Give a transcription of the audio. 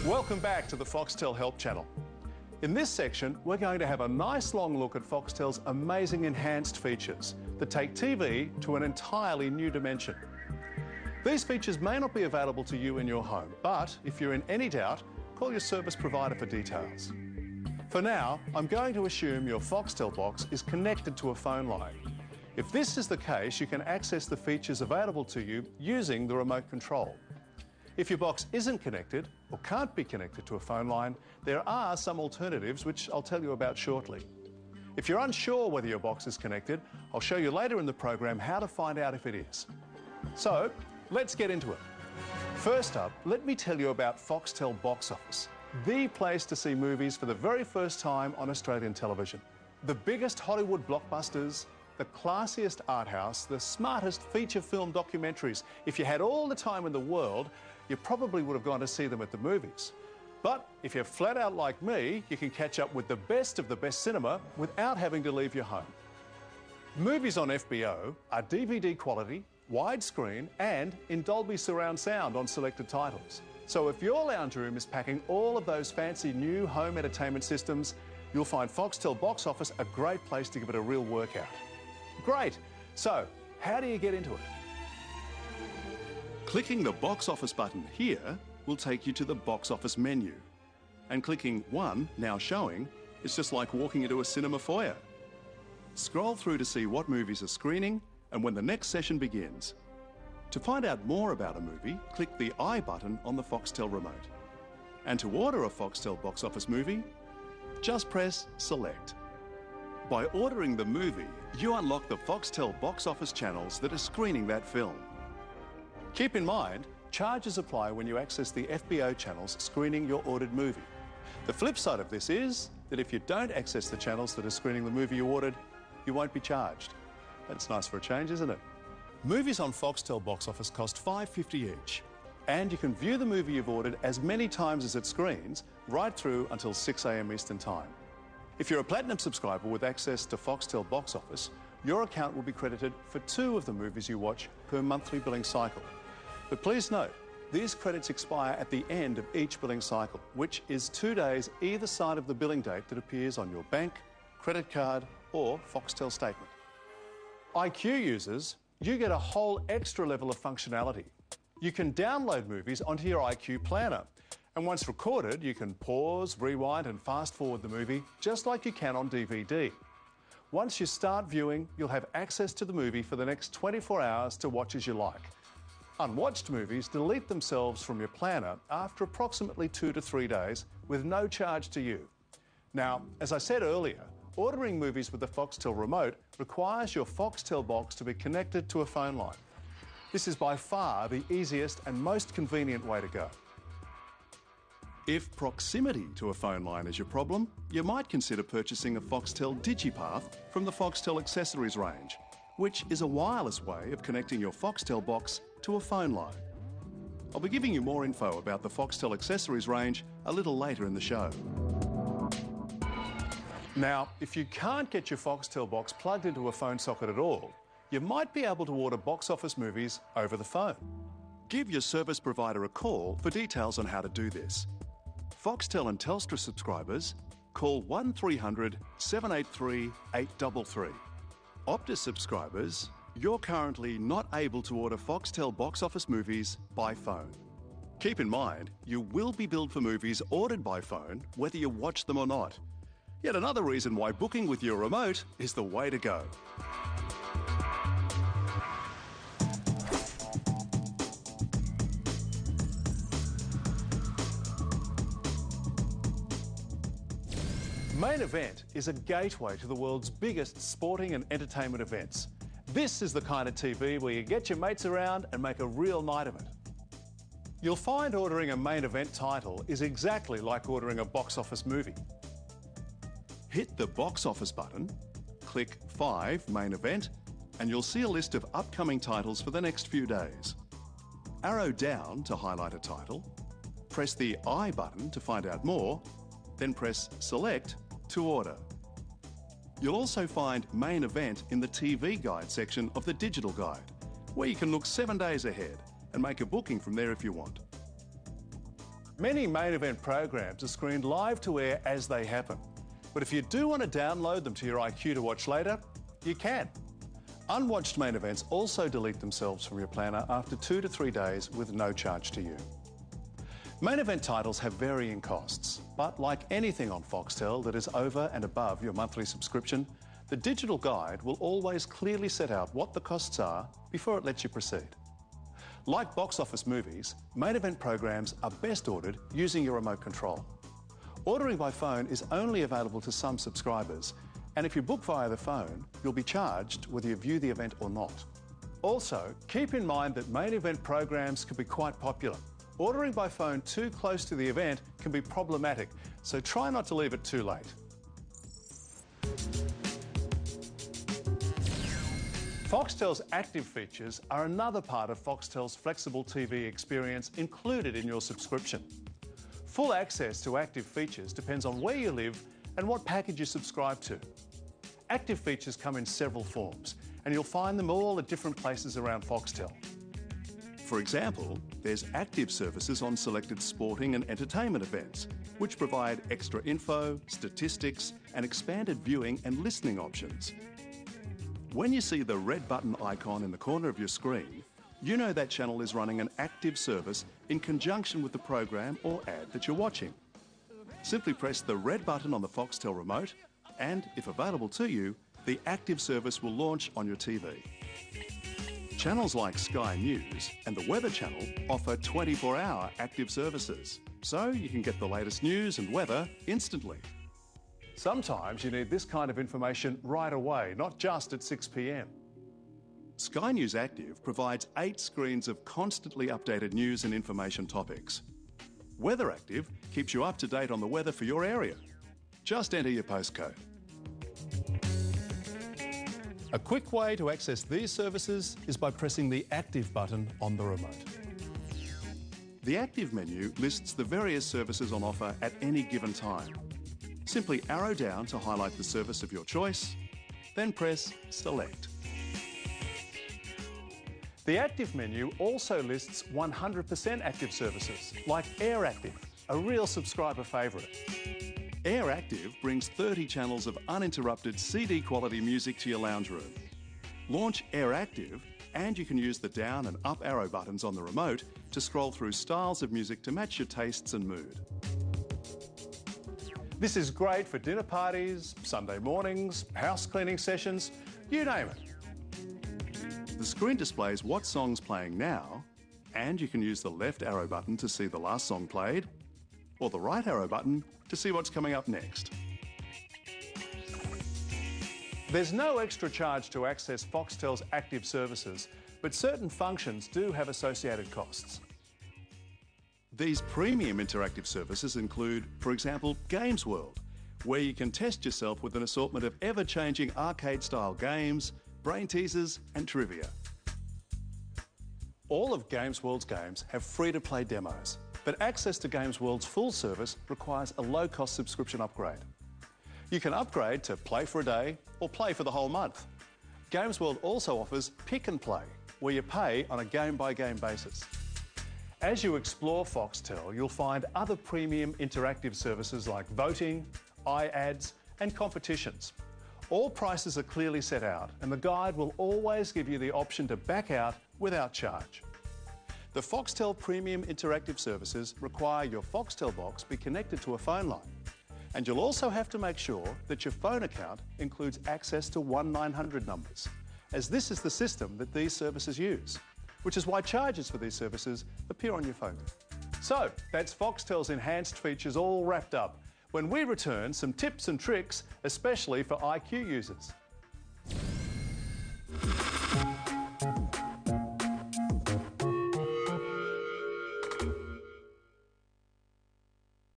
Welcome back to the Foxtel Help channel. In this section, we're going to have a nice long look at Foxtel's amazing enhanced features that take TV to an entirely new dimension. These features may not be available to you in your home, but if you're in any doubt, call your service provider for details. For now, I'm going to assume your Foxtel box is connected to a phone line. If this is the case, you can access the features available to you using the remote control. If your box isn't connected or can't be connected to a phone line, there are some alternatives which I'll tell you about shortly. If you're unsure whether your box is connected, I'll show you later in the program how to find out if it is. So, let's get into it. First up, let me tell you about Foxtel Box Office, the place to see movies for the very first time on Australian television. The biggest Hollywood blockbusters, the classiest art house, the smartest feature film documentaries. If you had all the time in the world, you probably would have gone to see them at the movies. But if you're flat out like me, you can catch up with the best of the best cinema without having to leave your home. Movies on FBO are DVD quality, widescreen and in Dolby surround sound on selected titles. So if your lounge room is packing all of those fancy new home entertainment systems, you'll find Foxtel Box Office a great place to give it a real workout. Great! So, how do you get into it? Clicking the box office button here will take you to the box office menu. And clicking 1, now showing, is just like walking into a cinema foyer. Scroll through to see what movies are screening and when the next session begins. To find out more about a movie, click the I button on the Foxtel remote. And to order a Foxtel box office movie, just press Select. By ordering the movie, you unlock the Foxtel box office channels that are screening that film. Keep in mind, charges apply when you access the FBO channels screening your ordered movie. The flip side of this is that if you don't access the channels that are screening the movie you ordered, you won't be charged. That's nice for a change, isn't it? Movies on Foxtel Box Office cost $5.50 each, and you can view the movie you've ordered as many times as it screens, right through until 6 AM Eastern Time. If you're a Platinum subscriber with access to Foxtel Box Office, your account will be credited for 2 of the movies you watch per monthly billing cycle. But please note, these credits expire at the end of each billing cycle, which is 2 days either side of the billing date that appears on your bank, credit card, or Foxtel statement. IQ users, you get a whole extra level of functionality. You can download movies onto your IQ planner, and once recorded, you can pause, rewind, and fast forward the movie just like you can on DVD. Once you start viewing, you'll have access to the movie for the next 24 hours to watch as you like. Unwatched movies delete themselves from your planner after approximately 2 to 3 days with no charge to you. Now, as I said earlier, ordering movies with the Foxtel remote requires your Foxtel box to be connected to a phone line. This is by far the easiest and most convenient way to go. If proximity to a phone line is your problem, you might consider purchasing a Foxtel DigiPath from the Foxtel accessories range, which is a wireless way of connecting your Foxtel box to a phone line. I'll be giving you more info about the Foxtel accessories range a little later in the show. Now, if you can't get your Foxtel box plugged into a phone socket at all, you might be able to order box office movies over the phone. Give your service provider a call for details on how to do this. Foxtel and Telstra subscribers, call 1300 783 833. Optus subscribers, you're currently not able to order Foxtel box office movies by phone. Keep in mind, you will be billed for movies ordered by phone, whether you watch them or not. Yet another reason why booking with your remote is the way to go. Main Event is a gateway to the world's biggest sporting and entertainment events. This is the kind of TV where you get your mates around and make a real night of it. You'll find ordering a Main Event title is exactly like ordering a box office movie. Hit the box office button, click 5 Main Event, and you'll see a list of upcoming titles for the next few days. Arrow down to highlight a title, press the I button to find out more, then press Select to order. You'll also find Main Event in the TV Guide section of the Digital Guide, where you can look 7 days ahead and make a booking from there if you want. Many main event programs are screened live to air as they happen. But if you do want to download them to your iQ to watch later, you can. Unwatched main events also delete themselves from your planner after 2 to 3 days with no charge to you. Main event titles have varying costs, but like anything on Foxtel that is over and above your monthly subscription, the digital guide will always clearly set out what the costs are before it lets you proceed. Like box office movies, main event programs are best ordered using your remote control. Ordering by phone is only available to some subscribers, and if you book via the phone, you'll be charged whether you view the event or not. Also, keep in mind that main event programs can be quite popular. Ordering by phone too close to the event can be problematic, so try not to leave it too late. Foxtel's active features are another part of Foxtel's flexible TV experience included in your subscription. Full access to active features depends on where you live and what package you subscribe to. Active features come in several forms, and you'll find them all at different places around Foxtel. For example, there's active services on selected sporting and entertainment events, which provide extra info, statistics, and expanded viewing and listening options. When you see the red button icon in the corner of your screen, you know that channel is running an active service in conjunction with the program or ad that you're watching. Simply press the red button on the Foxtel remote and, if available to you, the active service will launch on your TV. Channels like Sky News and the Weather Channel offer 24-hour active services, so you can get the latest news and weather instantly. Sometimes you need this kind of information right away, not just at 6 p.m. Sky News Active provides 8 screens of constantly updated news and information topics. Weather Active keeps you up to date on the weather for your area. Just enter your postcode. A quick way to access these services is by pressing the Active button on the remote. The Active menu lists the various services on offer at any given time. Simply arrow down to highlight the service of your choice, then press Select. The Active menu also lists 100% active services, like Air Active, a real subscriber favourite. Air Active brings 30 channels of uninterrupted CD-quality music to your lounge room. Launch Air Active, and you can use the down and up arrow buttons on the remote to scroll through styles of music to match your tastes and mood. This is great for dinner parties, Sunday mornings, house cleaning sessions, you name it. The screen displays what song's playing now, and you can use the left arrow button to see the last song played, or the right arrow button to see what's coming up next. There's no extra charge to access Foxtel's active services, but certain functions do have associated costs. These premium interactive services include, for example, Games World, where you can test yourself with an assortment of ever-changing arcade-style games, brain teasers and trivia. All of Games World's games have free-to-play demos, but access to Games World's full service requires a low-cost subscription upgrade. You can upgrade to Play for a Day or Play for the whole month. Games World also offers Pick and Play, where you pay on a game-by-game basis. As you explore Foxtel, you'll find other premium interactive services like voting, iAds and competitions. All prices are clearly set out, and the guide will always give you the option to back out without charge. The Foxtel premium interactive services require your Foxtel box be connected to a phone line. And you'll also have to make sure that your phone account includes access to 1-900 numbers, as this is the system that these services use, which is why charges for these services appear on your phone. So, that's Foxtel's enhanced features all wrapped up. When we return, some tips and tricks, especially for iQ users.